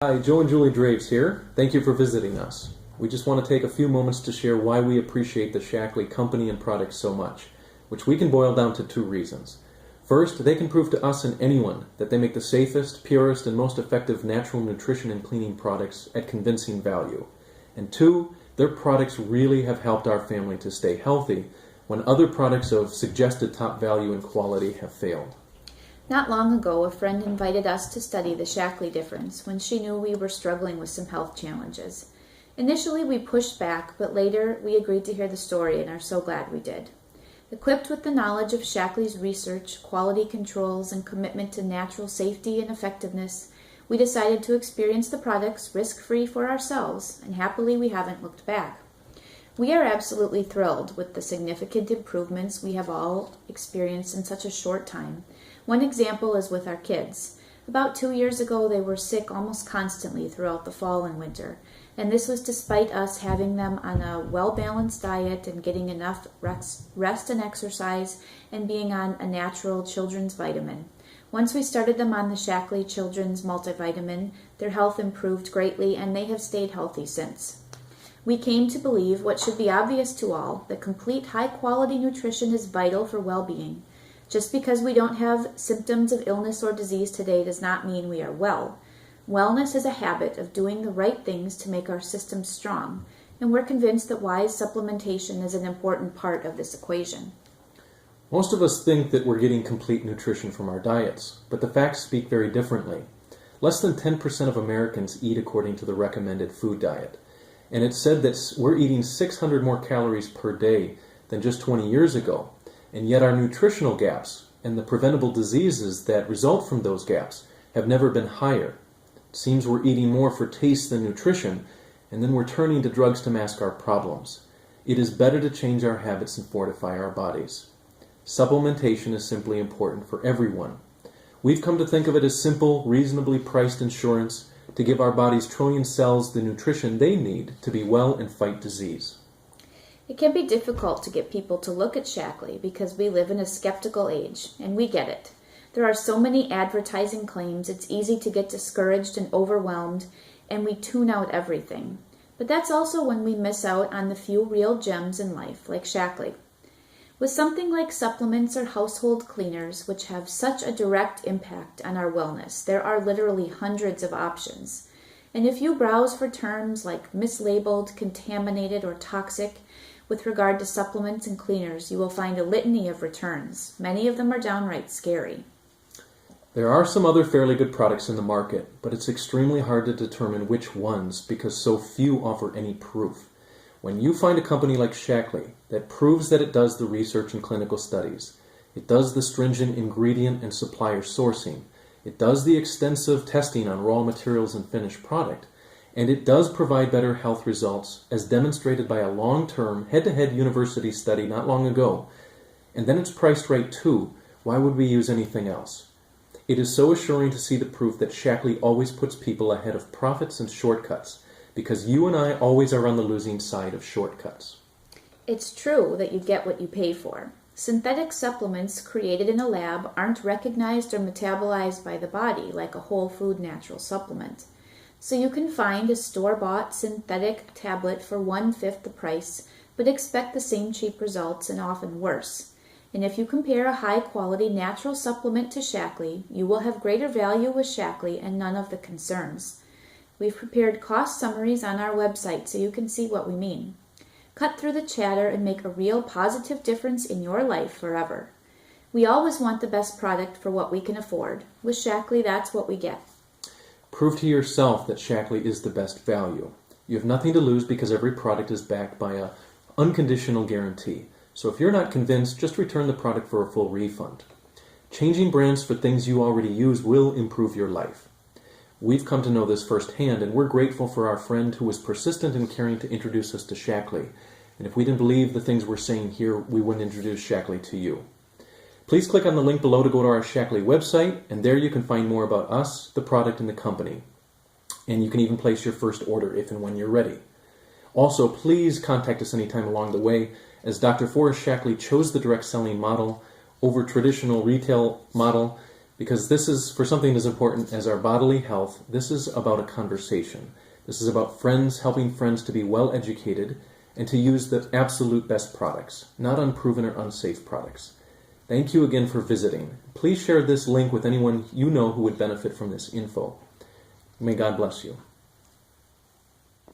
Hi, Joe and Julie Draves here. Thank you for visiting us. We just want to take a few moments to share why we appreciate the Shaklee company and products so much, which we can boil down to two reasons. First, they can prove to us and anyone that they make the safest, purest, and most effective natural nutrition and cleaning products at convincing value. And two, their products really have helped our family to stay healthy when other products of suggested top value and quality have failed. Not long ago, a friend invited us to study the Shaklee difference when she knew we were struggling with some health challenges. Initially, we pushed back, but later we agreed to hear the story and are so glad we did. Equipped with the knowledge of Shaklee's research, quality controls, and commitment to natural safety and effectiveness, we decided to experience the products risk-free for ourselves, and happily we haven't looked back. We are absolutely thrilled with the significant improvements we have all experienced in such a short time. One example is with our kids. About 2 years ago, they were sick almost constantly throughout the fall and winter, and this was despite us having them on a well-balanced diet and getting enough rest and exercise and being on a natural children's vitamin. Once we started them on the Shaklee Children's Multivitamin, their health improved greatly and they have stayed healthy since. We came to believe what should be obvious to all, that complete high-quality nutrition is vital for well-being. Just because we don't have symptoms of illness or disease today does not mean we are well. Wellness is a habit of doing the right things to make our system strong, and we're convinced that wise supplementation is an important part of this equation. Most of us think that we're getting complete nutrition from our diets, but the facts speak very differently. Less than 10% of Americans eat according to the recommended food diet. And it's said that we're eating 600 more calories per day than just 20 years ago. And yet our nutritional gaps and the preventable diseases that result from those gaps have never been higher. It seems we're eating more for taste than nutrition, and then we're turning to drugs to mask our problems. It is better to change our habits and fortify our bodies. Supplementation is simply important for everyone. We've come to think of it as simple, reasonably priced insurance to give our body's trillion cells the nutrition they need to be well and fight disease. It can be difficult to get people to look at Shaklee because we live in a skeptical age, and we get it. There are so many advertising claims, it's easy to get discouraged and overwhelmed, and we tune out everything. But that's also when we miss out on the few real gems in life, like Shaklee. With something like supplements or household cleaners, which have such a direct impact on our wellness, there are literally hundreds of options. And if you browse for terms like mislabeled, contaminated, or toxic, with regard to supplements and cleaners, you will find a litany of returns. Many of them are downright scary. There are some other fairly good products in the market, but it's extremely hard to determine which ones because so few offer any proof. When you find a company like Shaklee that proves that it does the research and clinical studies, it does the stringent ingredient and supplier sourcing, it does the extensive testing on raw materials and finished product, and it does provide better health results as demonstrated by a long-term head-to-head university study not long ago, and then it's priced right too, why would we use anything else? It is so assuring to see the proof that Shaklee always puts people ahead of profits and shortcuts, because you and I always are on the losing side of shortcuts. It's true that you get what you pay for. Synthetic supplements created in a lab aren't recognized or metabolized by the body like a whole food natural supplement. So you can find a store-bought synthetic tablet for 1/5 the price, but expect the same cheap results and often worse. And if you compare a high-quality natural supplement to Shaklee, you will have greater value with Shaklee and none of the concerns. We've prepared cost summaries on our website so you can see what we mean. Cut through the chatter and make a real positive difference in your life forever. We always want the best product for what we can afford. With Shaklee, that's what we get. Prove to yourself that Shaklee is the best value. You have nothing to lose because every product is backed by an unconditional guarantee. So if you're not convinced, just return the product for a full refund. Changing brands for things you already use will improve your life. We've come to know this firsthand, and we're grateful for our friend who was persistent in caring to introduce us to Shaklee. And if we didn't believe the things we're saying here, we wouldn't introduce Shaklee to you. Please click on the link below to go to our Shaklee website, and there you can find more about us, the product, and the company. And you can even place your first order if and when you're ready. Also, please contact us anytime along the way, as Dr. Forrest Shaklee chose the direct selling model over traditional retail model Because this is, for something as important as our bodily health, this is about a conversation. This is about friends helping friends to be well educated and to use the absolute best products, not unproven or unsafe products. Thank you again for visiting. Please share this link with anyone you know who would benefit from this info. May God bless you.